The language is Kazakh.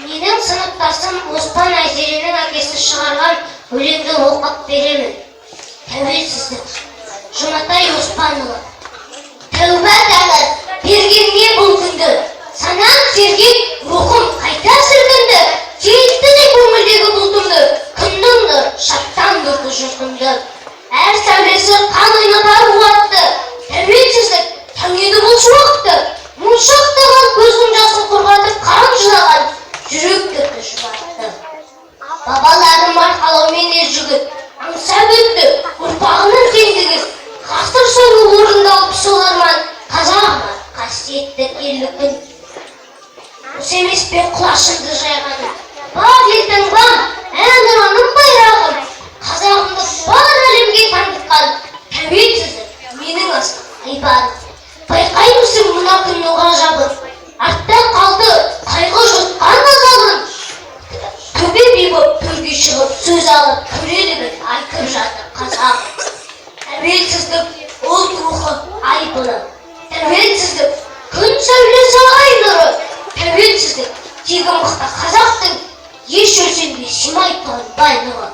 Менің сыныптасым Оспан Айзеренің әкесі шығарған өлеңді оқып беремін. Тәуелсіздік. Жұматай Оспанұлы. Тәуба тағдыр, бергенге бұл күнді. Санам сергек, рухым қайта сілкінді. Жетті де көңілдегі бұлтымды. Күннің нұр, шаттан бүрді жұртымды. Әр сәулесі қан ойнатар қуатты. Тәуелсіздік, таң еді бұл шуақты. Мұншақтаған көздің жасын құрғатып қан жылаған. Жүрек кетті жұбатты. Бабаларым арқалаумен ержігіт, аңсап өтті ұрпағының кеңдігін. Ғасыр соңы орындалып сол арман, қазағыма қасиетті ерлік күн. Осы емес пе құлашымды жайғаным, бақ елдің бам, әнұраным байрағым. Қазағымды бар әлемге танытқан тәуелсіздік менің асыл айбарым. Байқаймысың мына күннің ғажабын, артта қалды қайғы жұтқан азабын. Төбе би боп төрге шығып сөз алып, төрелігін айтып жатыр қазағым. Тәуелсіздік ұлт рухы айбыны. Тәуелсіздік күн сәулесі ай нұры. Тәуелсіздік тегі мықты қазақтың еш өлшемге сыймай тұрған байлығы.